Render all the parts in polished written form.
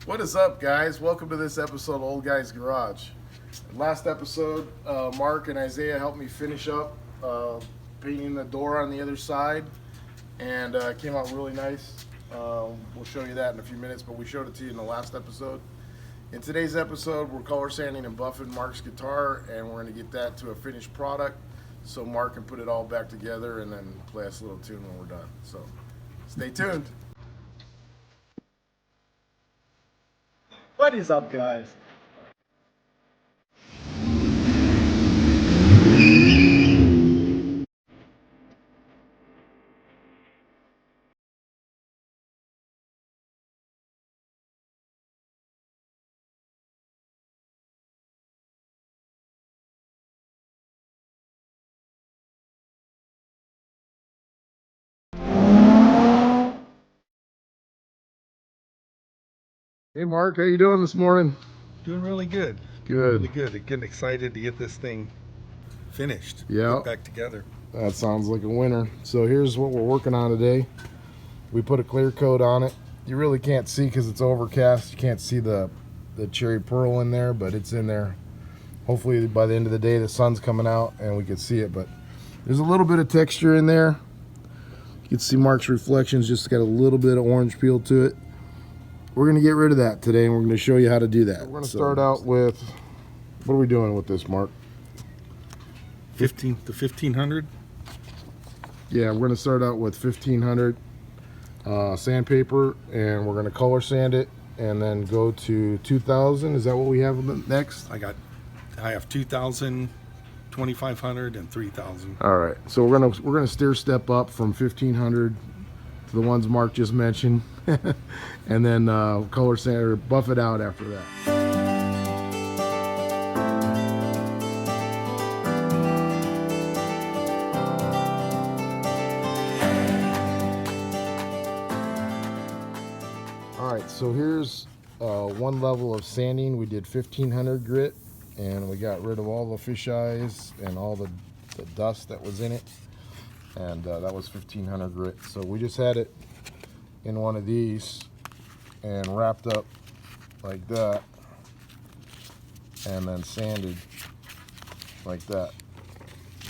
What is up, guys? Welcome to this episode of Old Guy's Garage. Last episode, Mark and Isaiah helped me finish up painting the door on the other side, and it came out really nice. We'll show you that in a few minutes, but we showed it to you in the last episode. In today's episode, we're color sanding and buffing Mark's guitar, and we're going to get that to a finished product so Mark can put it all back together and then play us a little tune when we're done. So stay tuned. What is up, guys? Hey Mark, how you doing this morning? Doing really good. Good. Really good. Getting excited to get this thing finished. Yeah. Put back together. That sounds like a winner. So here's what we're working on today. We put a clear coat on it. You really can't see because it's overcast. You can't see the cherry pearl in there, but it's in there. Hopefully by the end of the day the sun's coming out and we can see it, but there's a little bit of texture in there. You can see Mark's reflections, just got a little bit of orange peel to it. We're going to get rid of that today, and we're going to show you how to do that. We're going to start out with, what are we doing with this, Mark? 1500. Yeah, we're going to start out with 1500 sandpaper, and we're going to color sand it, and then go to 2000. Is that what we have next? I have 2000, 2500, and 3000. All right, so we're gonna stair step up from 1500 to the ones Mark just mentioned, and then color sand or buff it out after that. All right, so here's one level of sanding. We did 1500 grit, and we got rid of all the fish eyes and all the dust that was in it, and that was 1500 grit. So we just had it in one of these and wrapped up like that, and then sanded like that.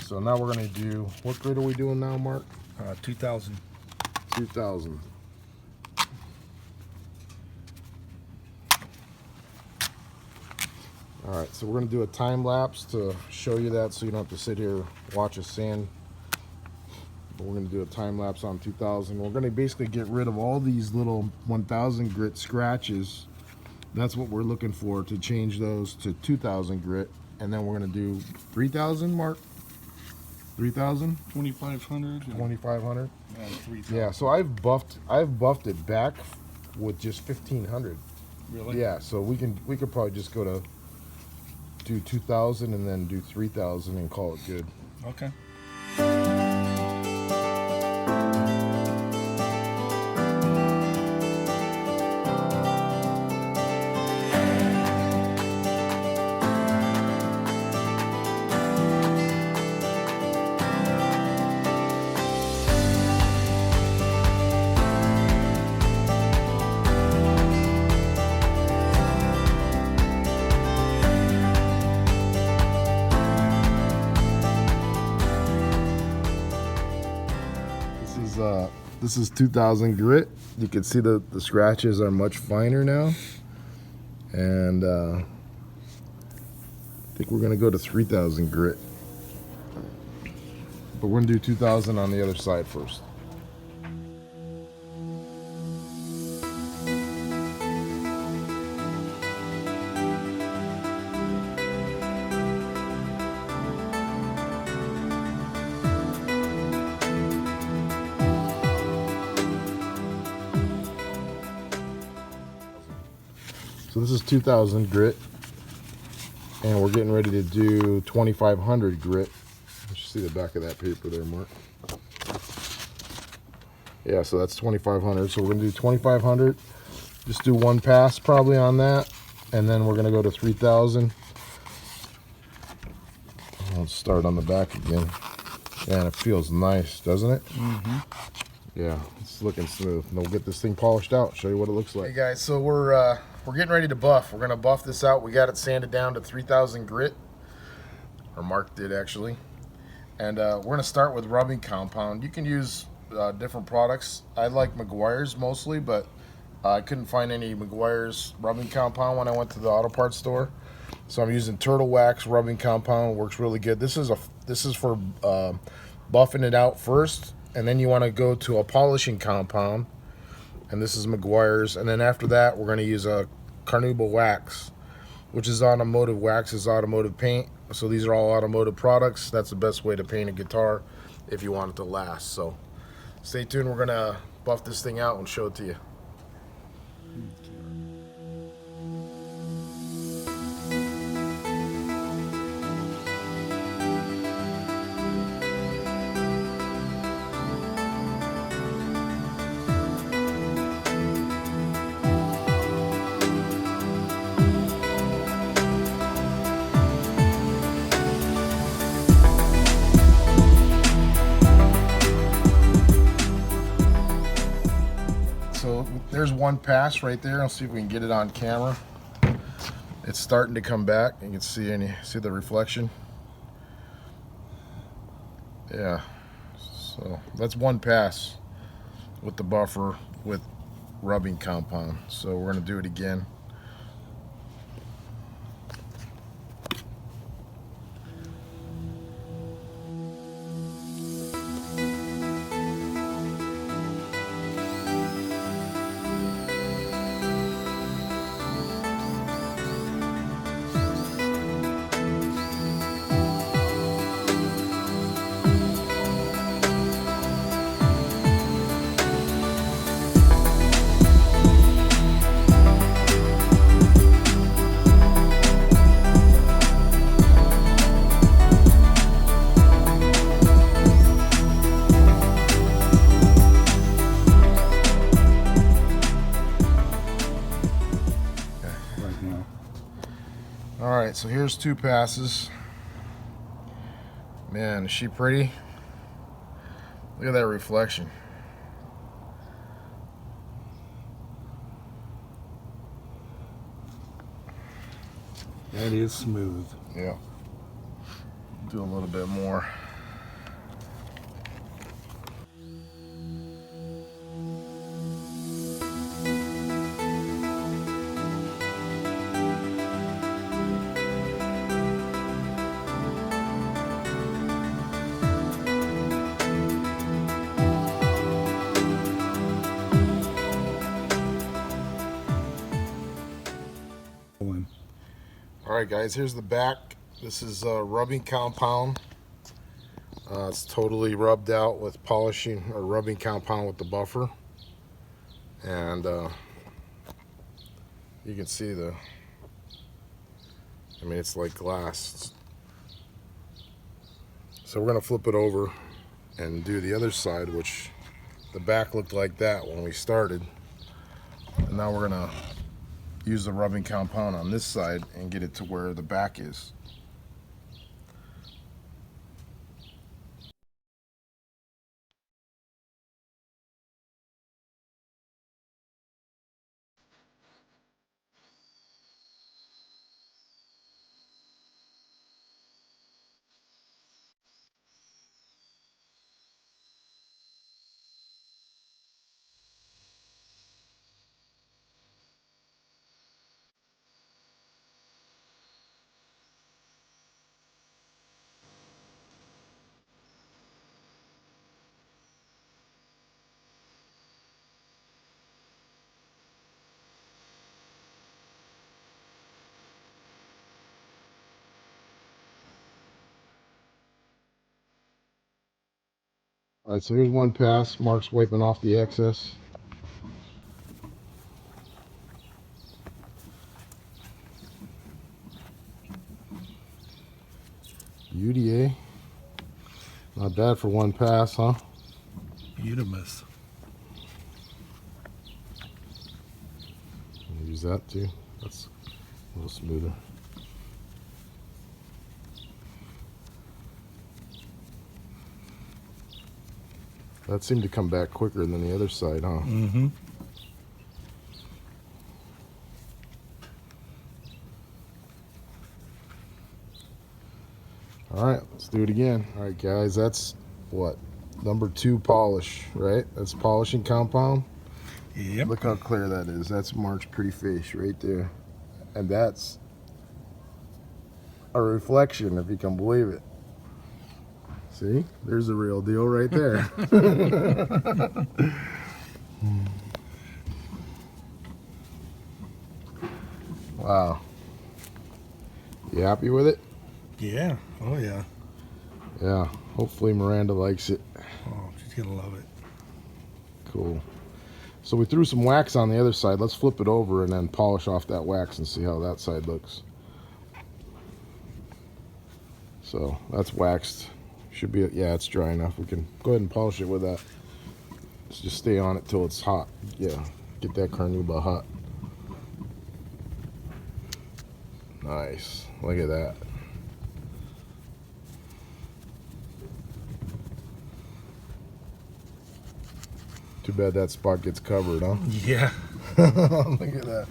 So now we're going to do, what grit are we doing now, Mark? 2000. 2000. All right, so we're going to do a time lapse to show you that, so you don't have to sit here watch us sand. But we're going to do a time lapse on 2000. We're going to basically get rid of all these little 1000 grit scratches. That's what we're looking for, to change those to 2000 grit. And then we're going to do 3000, Mark? 3000? 2500. 2500? And 3000. Yeah, so I've buffed it back with just 1500. Really? Yeah, so we could probably just go to do 2000 and then do 3000 and call it good. Okay. This is 2000 grit. You can see the scratches are much finer now, and I think we're gonna go to 3000 grit, but we're gonna do 2000 on the other side first. So this is 2000 grit, and we're getting ready to do 2500 grit. You should see the back of that paper there, Mark. Yeah, so that's 2500. So we're gonna do 2500. Just do one pass probably on that, and then we're gonna go to 3000. Let's start on the back again. Man, it feels nice, doesn't it? Mm-hmm. Yeah, it's looking smooth. And we'll get this thing polished out, show you what it looks like. Hey guys, so we're getting ready to buff. We're gonna buff this out. We got it sanded down to 3000 grit, or Mark did actually. And we're gonna start with rubbing compound. You can use different products. I like McGuire's mostly, but I couldn't find any McGuire's rubbing compound when I went to the auto parts store. So I'm using Turtle Wax rubbing compound. Works really good. This is for buffing it out first, and then you want to go to a polishing compound, and this is McGuire's. And then after that, we're going to use a Carnauba wax, which is automotive wax, is automotive paint. So these are all automotive products. That's the best way to paint a guitar if you want it to last. So stay tuned. We're going to buff this thing out and show it to you. So there's one pass right there. I'll see if we can get it on camera. It's starting to come back. You can see the reflection. Yeah. So that's one pass with the buffer with rubbing compound. So we're gonna do it again. Alright, so here's two passes. Man, is she pretty? Look at that reflection. That is smooth. Yeah. Do a little bit more. Alright guys, here's the back. This is rubbing compound. It's totally rubbed out with polishing or rubbing compound with the buffer. And you can see it's like glass. So we're going to flip it over and do the other side, which the back looked like that when we started. And now we're going to use the rubbing compound on this side and get it to where the back is. Alright, so here's one pass. Mark's wiping off the excess. UDA. Not bad for one pass, huh? Unimus. Use that too. That's a little smoother. That seemed to come back quicker than the other side, huh? Mm-hmm. All right, let's do it again. All right, guys, that's what? Number 2 polish, right? That's polishing compound. Yep. Look how clear that is. That's Mark's pretty face right there. And that's a reflection, if you can believe it. See? There's the real deal right there. Wow. You happy with it? Yeah. Oh, yeah. Yeah. Hopefully Miranda likes it. Oh, she's gonna love it. Cool. So we threw some wax on the other side. Let's flip it over and then polish off that wax and see how that side looks. So that's waxed. Should be, yeah, it's dry enough. We can go ahead and polish it with that. Let's just stay on it till it's hot. Yeah, get that Carnauba hot. Nice. Look at that. Too bad that spot gets covered, huh? Yeah. Look at that.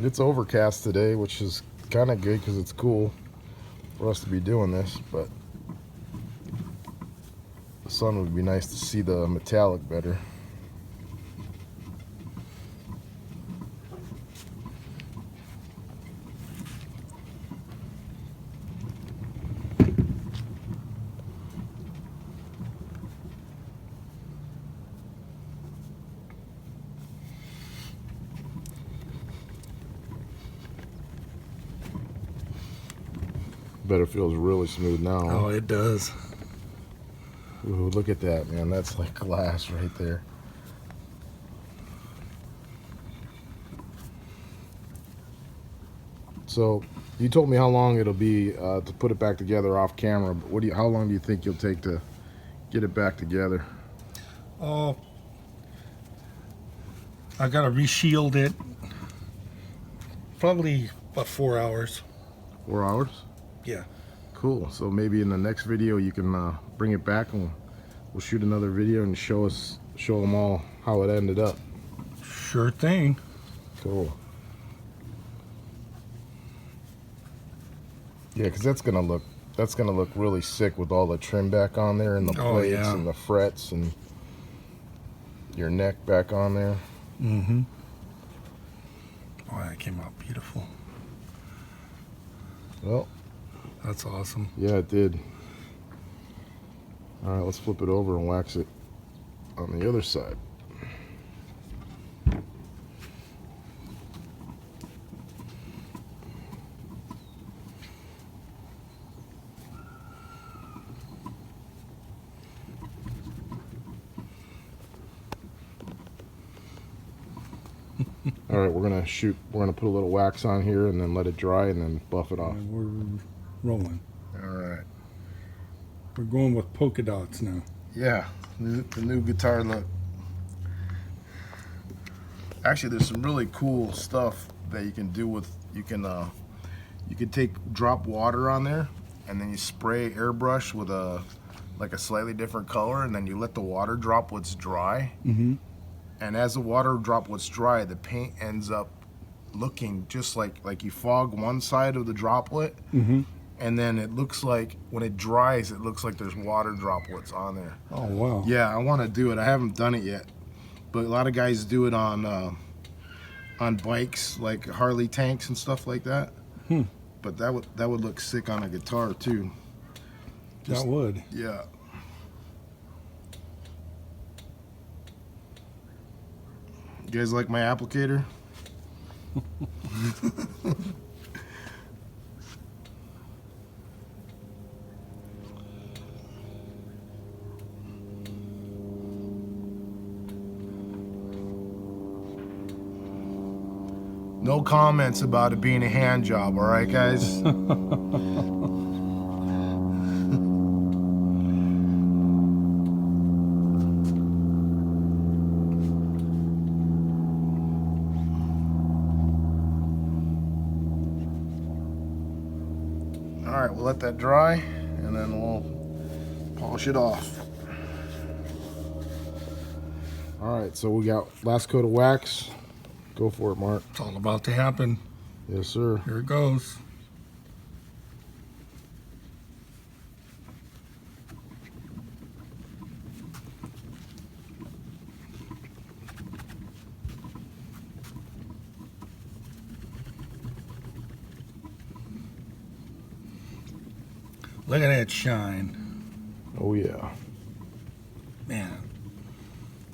It's overcast today, which is kind of good because it's cool for us to be doing this, but the sun would be nice to see the metallic better. Bet it feels really smooth now. Oh, it does. Ooh, look at that, man. That's like glass right there. So, you told me how long it'll be to put it back together off camera, but how long do you think you'll take to get it back together? Oh, I gotta reshield it. Probably about 4 hours. 4 hours? Yeah. Cool. So maybe in the next video you can bring it back and we'll shoot another video and show them all how it ended up. Sure thing. Cool. Yeah, because that's gonna look really sick with all the trim back on there and the Oh, plates yeah. and the frets and your neck back on there. Mm-hmm. Oh, that came out beautiful. Well, That's awesome. yeah, it did. All right, let's flip it over and wax it on the other side. All right, we're gonna put a little wax on here and then let it dry and then buff it off. And we're rolling. All right. We're going with polka dots now. Yeah, the new guitar look. Actually, there's some really cool stuff that you can do with, you can drop water on there and then you spray airbrush with a slightly different color and then you let the water droplets dry. Mm-hmm. And as the water droplets dry, the paint ends up looking just like you fog one side of the droplet. Mm-hmm. And then it looks like, when it dries, it looks like there's water droplets on there. Oh, wow. Yeah, I want to do it. I haven't done it yet, but a lot of guys do it on bikes, like Harley tanks and stuff like that. But that would look sick on a guitar too. That would. Yeah. You guys like my applicator? No comments about it being a hand job, all right, guys? All right, we'll let that dry, and then we'll polish it off. All right, so we got last coat of wax. Go for it, Mark. It's all about to happen. Yes, sir. Here it goes. Look at that shine. Oh yeah. Man,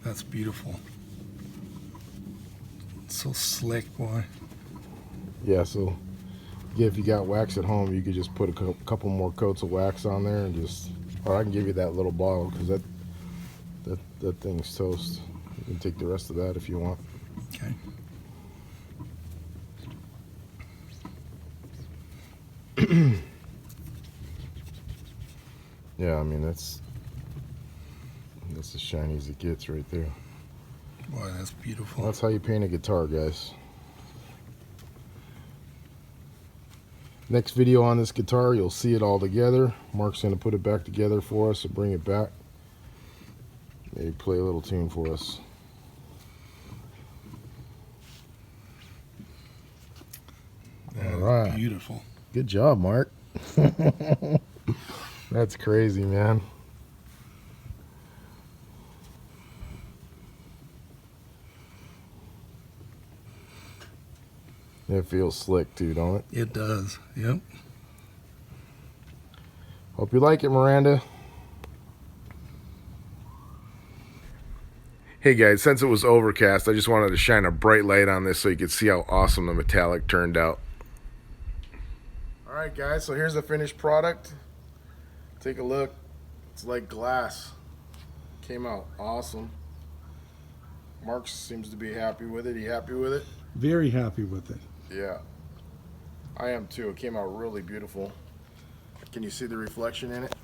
that's beautiful. It's so slick, boy. Yeah, so yeah, if you got wax at home, you could just put a couple more coats of wax on there and just, or I can give you that little bottle because that thing's toast. You can take the rest of that if you want. Okay. Yeah, I mean that's as shiny as it gets right there. Boy, that's beautiful. That's how you paint a guitar, guys. Next video on this guitar, you'll see it all together. Mark's going to put it back together for us and bring it back. Maybe play a little tune for us. That all right. Beautiful. Good job, Mark. That's crazy, man. It feels slick too, don't it? It does. Yep. Hope you like it, Miranda. Hey guys, since it was overcast, I just wanted to shine a bright light on this so you could see how awesome the metallic turned out. Alright guys, so here's the finished product. Take a look. It's like glass. Came out awesome. Mark seems to be happy with it. You happy with it? Very happy with it. Yeah. I am too. It came out really beautiful. Can you see the reflection in it?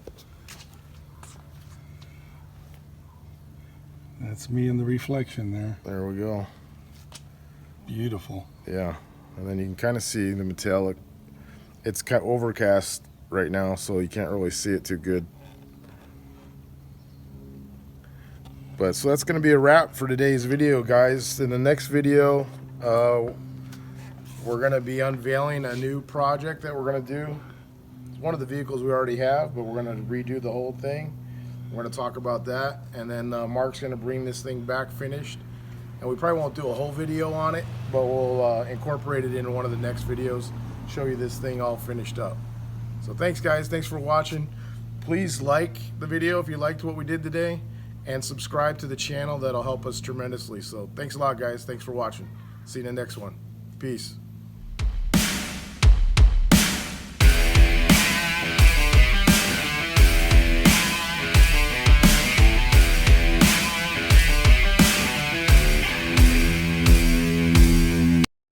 That's me in the reflection there. There we go. Beautiful. Yeah. And then you can kind of see the metallic. It's kind of overcast right now, so you can't really see it too good. But so that's going to be a wrap for today's video, guys. In the next video, we're going to be unveiling a new project that we're going to do. It's one of the vehicles we already have, but we're going to redo the whole thing. We're going to talk about that, and then Mark's going to bring this thing back finished. And we probably won't do a whole video on it, but we'll incorporate it into one of the next videos, show you this thing all finished up. So thanks guys, thanks for watching. Please like the video if you liked what we did today, and subscribe to the channel. That'll help us tremendously. So thanks a lot guys, thanks for watching. See you in the next one. Peace.